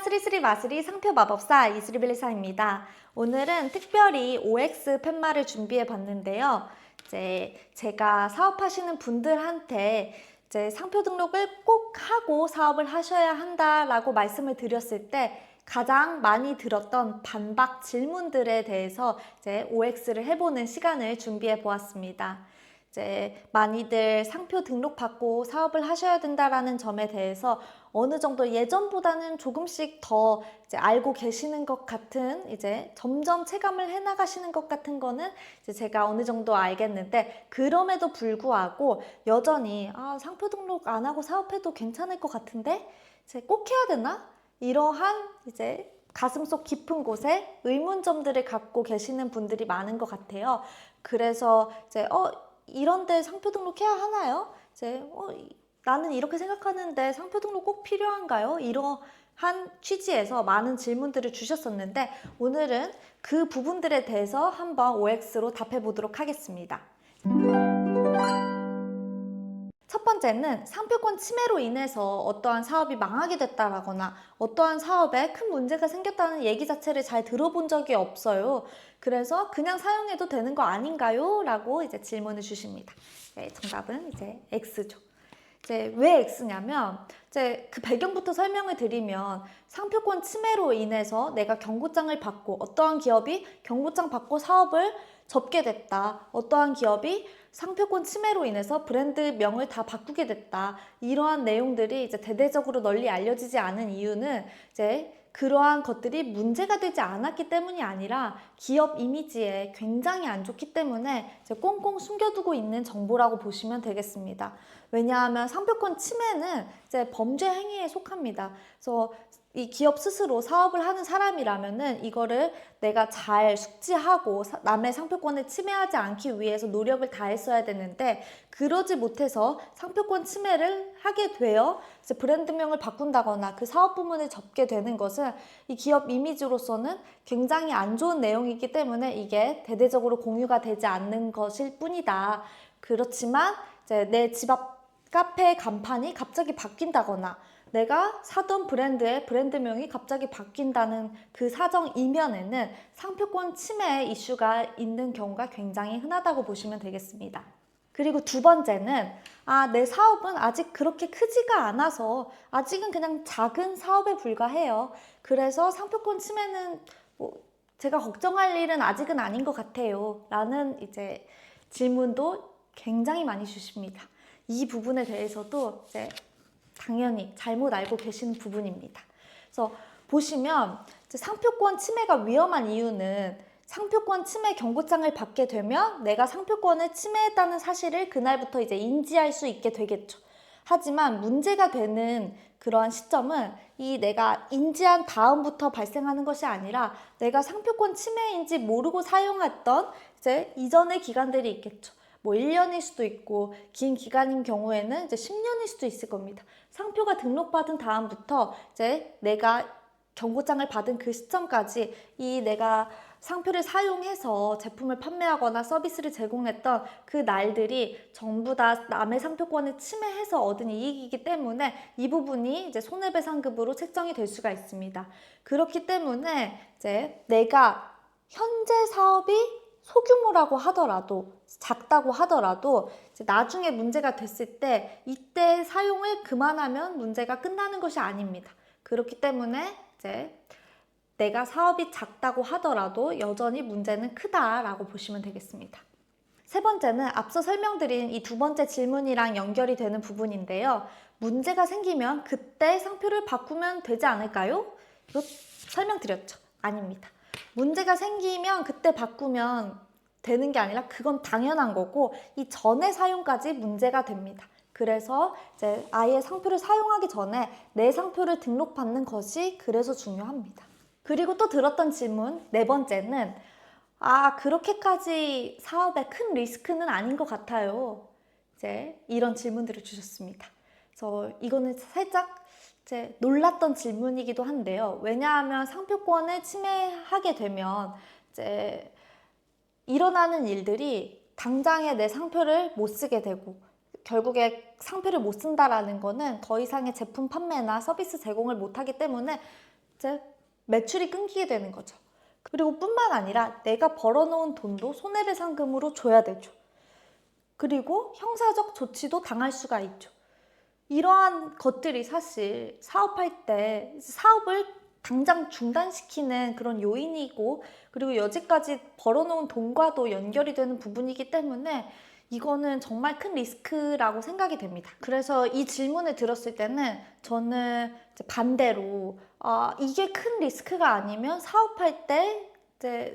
스리스리 마스리 상표 마법사 이스리벨리사입니다. 오늘은 특별히 OX 팻말을 준비해 봤는데요. 제가 사업하시는 분들한테 상표 등록을 꼭 하고 사업을 하셔야 한다라고 말씀을 드렸을 때 가장 많이 들었던 반박 질문들에 대해서 OX를 해보는 시간을 준비해 보았습니다. 많이들 상표 등록 받고 사업을 하셔야 된다라는 점에 대해서 어느 정도 예전보다는 조금씩 더 알고 계시는 것 같은 점점 체감을 해나가시는 것 같은 거는 제가 어느 정도 알겠는데, 그럼에도 불구하고 여전히 상표 등록 안 하고 사업해도 괜찮을 것 같은데 꼭 해야 되나? 이러한 가슴속 깊은 곳에 의문점들을 갖고 계시는 분들이 많은 것 같아요. 그래서 이런데 상표 등록해야 하나요? 나는 이렇게 생각하는데 상표 등록 꼭 필요한가요? 이러한 취지에서 많은 질문들을 주셨었는데, 오늘은 그 부분들에 대해서 한번 OX로 답해 보도록 하겠습니다. 첫 번째는 상표권 침해로 인해서 어떠한 사업이 망하게 됐다라거나 어떠한 사업에 큰 문제가 생겼다는 얘기 자체를 잘 들어본 적이 없어요. 그래서 그냥 사용해도 되는 거 아닌가요? 라고 질문을 주십니다. 정답은 X죠. 왜 X냐면 그 배경부터 설명을 드리면, 상표권 침해로 인해서 내가 경고장을 받고 어떠한 기업이 경고장 받고 사업을 접게 됐다, 어떠한 기업이 상표권 침해로 인해서 브랜드명을 다 바꾸게 됐다, 이러한 내용들이 대대적으로 널리 알려지지 않은 이유는 그러한 것들이 문제가 되지 않았기 때문이 아니라 기업 이미지에 굉장히 안 좋기 때문에 꽁꽁 숨겨두고 있는 정보라고 보시면 되겠습니다. 왜냐하면 상표권 침해는 범죄 행위에 속합니다. 그래서 이 기업 스스로 사업을 하는 사람이라면은 이거를 내가 잘 숙지하고 남의 상표권을 침해하지 않기 위해서 노력을 다했어야 되는데, 그러지 못해서 상표권 침해를 하게 되어 브랜드명을 바꾼다거나 그 사업 부문을 접게 되는 것은 이 기업 이미지로서는 굉장히 안 좋은 내용이기 때문에 이게 대대적으로 공유가 되지 않는 것일 뿐이다. 그렇지만 내 집 앞 카페 간판이 갑자기 바뀐다거나 내가 사던 브랜드의 브랜드명이 갑자기 바뀐다는 그 사정 이면에는 상표권 침해 이슈가 있는 경우가 굉장히 흔하다고 보시면 되겠습니다. 그리고 두 번째는 내 사업은 아직 그렇게 크지가 않아서 아직은 그냥 작은 사업에 불과해요. 그래서 상표권 침해는 제가 걱정할 일은 아직은 아닌 것 같아요 라는 질문도 굉장히 많이 주십니다. 이 부분에 대해서도 당연히 잘못 알고 계신 부분입니다. 그래서 보시면 상표권 침해가 위험한 이유는, 상표권 침해 경고장을 받게 되면 내가 상표권을 침해했다는 사실을 그날부터 인지할 수 있게 되겠죠. 하지만 문제가 되는 그러한 시점은 이 내가 인지한 다음부터 발생하는 것이 아니라 내가 상표권 침해인지 모르고 사용했던 이전의 기간들이 있겠죠. 1년일 수도 있고 긴 기간인 경우에는 10년일 수도 있을 겁니다. 상표가 등록받은 다음부터 내가 경고장을 받은 그 시점까지 이 내가 상표를 사용해서 제품을 판매하거나 서비스를 제공했던 그 날들이 전부 다 남의 상표권을 침해해서 얻은 이익이기 때문에 이 부분이 손해배상급으로 책정이 될 수가 있습니다. 그렇기 때문에 내가 현재 사업이 소규모라고 하더라도, 작다고 하더라도 나중에 문제가 됐을 때 이때 사용을 그만하면 문제가 끝나는 것이 아닙니다. 그렇기 때문에 내가 사업이 작다고 하더라도 여전히 문제는 크다라고 보시면 되겠습니다. 세 번째는 앞서 설명드린 이 두 번째 질문이랑 연결이 되는 부분인데요. 문제가 생기면 그때 상표를 바꾸면 되지 않을까요? 이거 설명드렸죠? 아닙니다. 문제가 생기면 그때 바꾸면 되는 게 아니라 그건 당연한 거고, 이 전에 사용까지 문제가 됩니다. 그래서 아예 상표를 사용하기 전에 내 상표를 등록받는 것이 그래서 중요합니다. 그리고 또 들었던 질문 네 번째는 그렇게까지 사업에 큰 리스크는 아닌 것 같아요. 이런 질문들을 주셨습니다. 그래서 이거는 살짝 놀랐던 질문이기도 한데요. 왜냐하면 상표권을 침해하게 되면 일어나는 일들이 당장에 내 상표를 못 쓰게 되고, 결국에 상표를 못 쓴다라는 거는 더 이상의 제품 판매나 서비스 제공을 못하기 때문에 이제 매출이 끊기게 되는 거죠. 그리고 뿐만 아니라 내가 벌어놓은 돈도 손해배상금으로 줘야 되죠. 그리고 형사적 조치도 당할 수가 있죠. 이러한 것들이 사실 사업할 때 사업을 당장 중단시키는 그런 요인이고, 그리고 여지까지 벌어놓은 돈과도 연결이 되는 부분이기 때문에 이거는 정말 큰 리스크라고 생각이 됩니다. 그래서 이 질문을 들었을 때는 저는 이제 반대로 이게 큰 리스크가 아니면 사업할 때 이제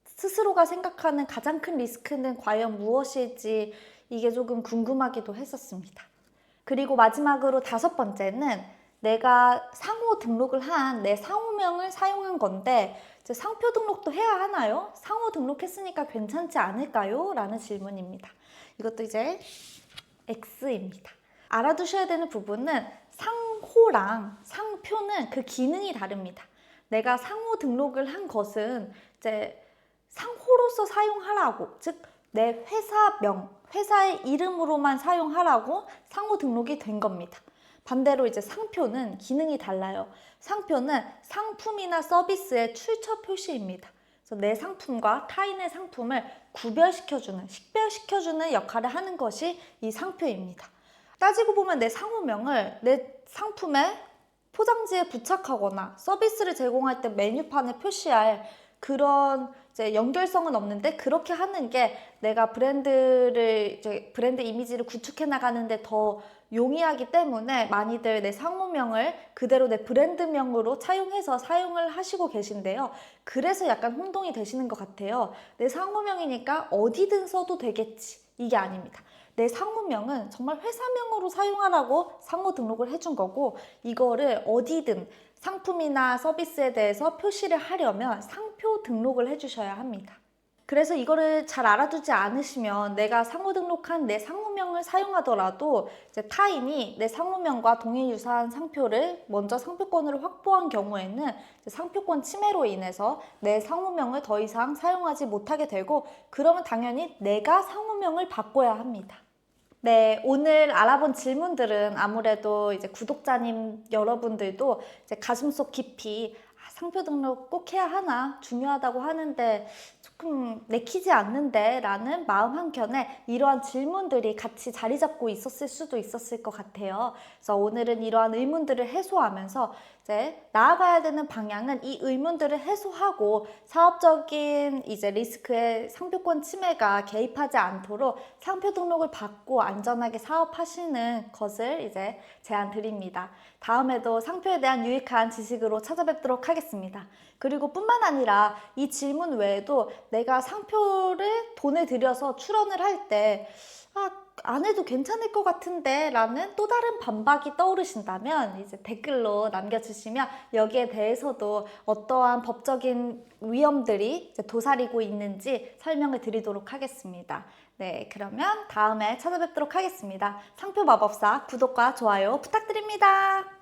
스스로가 생각하는 가장 큰 리스크는 과연 무엇일지 이게 조금 궁금하기도 했었습니다. 그리고 마지막으로 5번째는 내가 상호 등록을 한 내 상호명을 사용한 건데 이제 상표 등록도 해야 하나요? 상호 등록했으니까 괜찮지 않을까요? 라는 질문입니다. 이것도 이제 X입니다. 알아두셔야 되는 부분은 상호랑 상표는 그 기능이 다릅니다. 내가 상호 등록을 한 것은 이제 상호로서 사용하라고, 즉 내 회사명, 회사의 이름으로만 사용하라고 상호 등록이 된 겁니다. 반대로 이제 상표는 기능이 달라요. 상표는 상품이나 서비스의 출처 표시입니다. 그래서 내 상품과 타인의 상품을 구별시켜주는, 식별시켜주는 역할을 하는 것이 이 상표입니다. 따지고 보면 내 상호명을 내 상품의 포장지에 부착하거나 서비스를 제공할 때 메뉴판에 표시할 그런 이제 연결성은 없는데, 그렇게 하는 게 내가 브랜드 이미지를 구축해 나가는데 더 용이하기 때문에 많이들 내 상호명을 그대로 내 브랜드명으로 차용해서 사용을 하시고 계신데요. 그래서 약간 혼동이 되시는 것 같아요. 내 상호명이니까 어디든 써도 되겠지. 이게 아닙니다. 내 상호명은 정말 회사명으로 사용하라고 상호 등록을 해준 거고, 이거를 어디든 상품이나 서비스에 대해서 표시를 하려면 상표 등록을 해주셔야 합니다. 그래서 이거를 잘 알아두지 않으시면 내가 상호 등록한 내 상호명을 사용하더라도 이제 타인이 내 상호명과 동일 유사한 상표를 먼저 상표권으로 확보한 경우에는 상표권 침해로 인해서 내 상호명을 더 이상 사용하지 못하게 되고, 그러면 당연히 내가 상호명을 바꿔야 합니다. 네, 오늘 알아본 질문들은 아무래도 이제 구독자님 여러분들도 이제 가슴속 깊이 상표 등록 꼭 해야 하나, 중요하다고 하는데 조금 내키지 않는데 라는 마음 한켠에 이러한 질문들이 같이 자리 잡고 있었을 수도 있었을 것 같아요. 그래서 오늘은 이러한 의문들을 해소하면서 이제 나아가야 되는 방향은 이 의문들을 해소하고 사업적인 이제 리스크에 상표권 침해가 개입하지 않도록 상표 등록을 받고 안전하게 사업하시는 것을 이제 제안 드립니다. 다음에도 상표에 대한 유익한 지식으로 찾아뵙도록 하겠습니다. 그리고 뿐만 아니라 이 질문 외에도 내가 상표를 돈을 들여서 출원을 할 때 안 해도 괜찮을 것 같은데 라는 또 다른 반박이 떠오르신다면 이제 댓글로 남겨주시면 여기에 대해서도 어떠한 법적인 위험들이 이제 도사리고 있는지 설명을 드리도록 하겠습니다. 네, 그러면 다음에 찾아뵙도록 하겠습니다. 상표 마법사 구독과 좋아요 부탁드립니다.